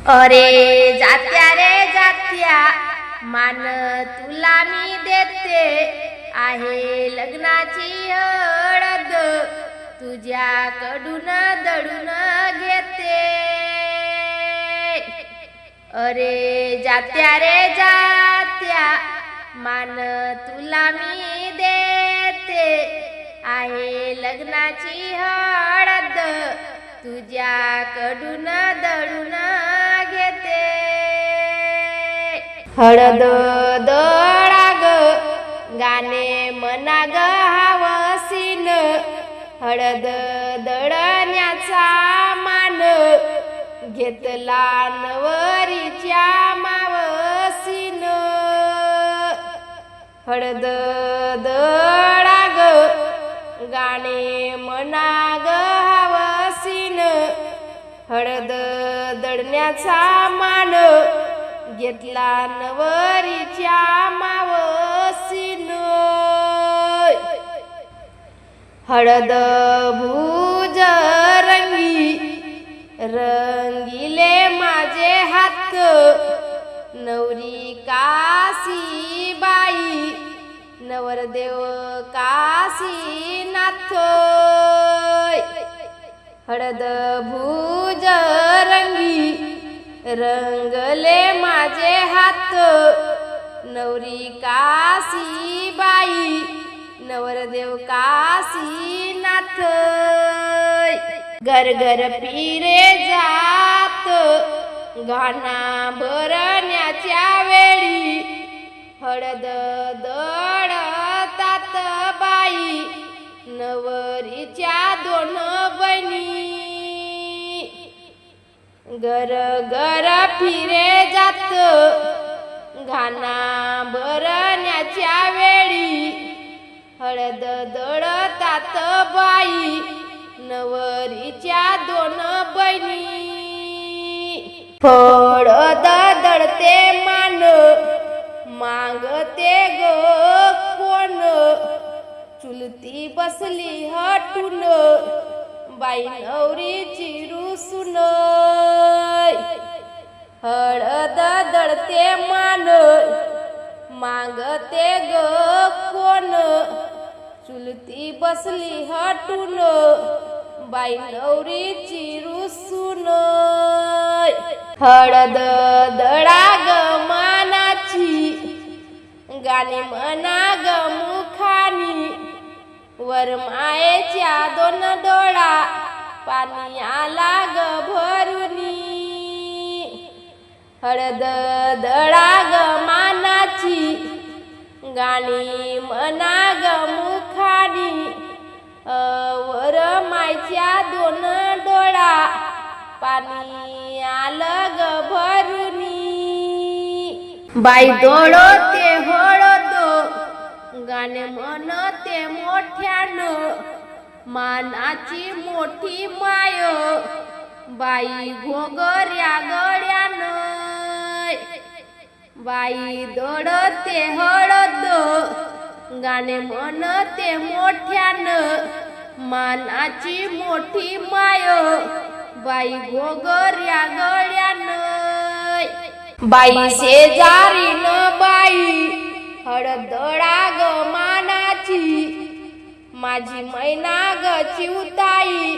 अरे जात्या रे जात्या, मान तुला मी देते, आहे लग्नाची हळद, तुझ्याकडून दळून घेते. अरे जात्या रे जात्या, मान तुला मी देते, आहे लग्नाची हळद, तुझ्याकडून दळून घेते. हळद दळा ग, गाणे म्हणा ग हवसीन, हळद दळण्याचा मान, घेतला नवरीच्या मावसीन. हळद दळा ग, गाणे म्हणा ग हवसीन, हळद दळण्याचा मान, घेतला नवरीच्या मावसीन. हळद भुज रंगी, रंगीले माझे हात, नवरी काशी बाई, नवरदेव काशीनाथ. हळद भुज रंगी, रंगले माझे हात, नवरी काशी बाई, नवरदेव काशीनाथ. घर घर फिरे जात, गाणा भरण्याच्या वेळी, हळद दळतात बाई, नवरीच्या दोन बहिणी. घर घर फिरे जात, गाणा भरण्याच्या वेळी, हळद दळतात बाई, नवरीच्या दोन बहिणी. हळद दळते मान, मागते ग कोण, चुलती बसली हटून, बाई नवरीची रुसून. हळद दळते मान, मागते ग कोण, चुलती बसली हटून, बाई नवरीची रुसून. हळद दळा ग मानाची, गाणी म्हणा ग मुखानी, वर मायेच्या दोन डोळा, पाणी आला ग भरुनी. हळद दळा ग मानाची, गाणी म्हणा ग मुखानी, वर मायच्या दोन डोळा, पाणी आलं ग भरुनी. बाई दळते हळद, गाणे म्हणते मोठ्यानं, मानाची मोठी माय, बाई घोगऱ्या गळ्यानं. बाई दळते हळद, गाणे म्हणते मोठ्यानं, मानाची मोठी माय, बाई घोगऱ्या गळ्यानं. बाई शेजारीन बाई, हळद दळा ग मानाची, माझी मैना ग चिवताई,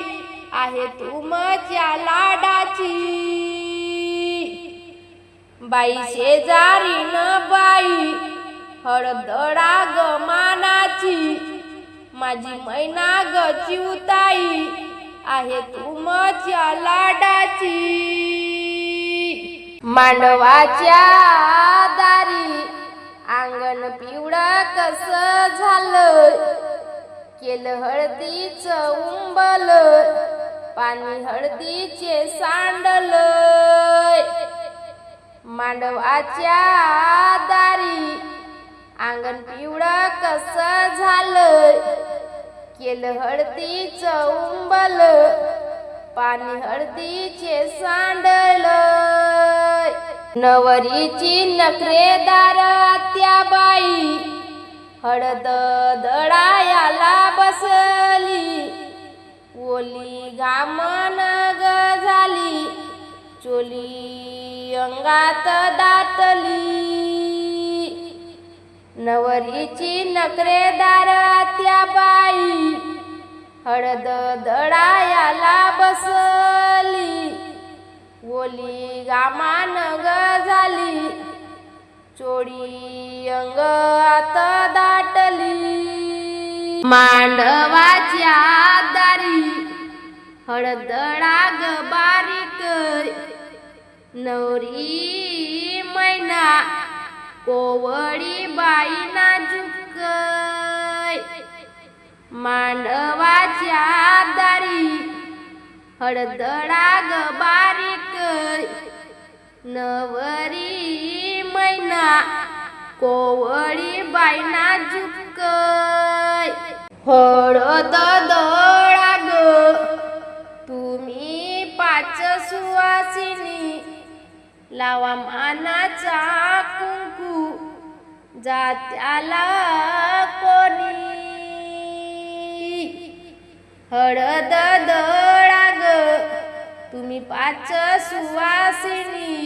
आहे तुमच्या लाडाची. बाई शेजारीन बाई, हळद दळा ग मानाची, माझी मैना ग चिवताई, आहे तुमच्या लाडाची. मांडवाच्या दारी, अंगण पिवळं कस झालं, केलं हळदीचं उंबल, पाणी हळदीचे सांडल. मांडवाच्या दारी, अंगण पिवळं कस झालं, केलं हळदीचं उंबल, पाणी हळदीचे सांडल. नवरीची नखरेदार त्या बाई, हळद दळायाला बसली, ओली घामन ग झाली, चोली अंगात दाटली, नवरीची नखरेदार त्या बाई हळद दळायाला बसली, ओली गामान ग झाली, चोळी अंगात दाटली. मांडवाच्या दारी हळद दळा ग बारीक, नवरी मैना कोवळी बाई नाजूक. मांडवाच्या दारी हळद दळा ग बारीक, नवरी मैना कोवळी बाई नाजूक. हळद दळा ग तुम्ही 5 सुवासिनी, लावा मानाचा कुंकू जात्याला कोणी. हळद दळा ग तुम्ही 5 सुवासिनी,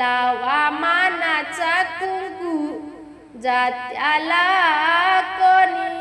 लावा मानाचा कुंकू जात्याला कोणी.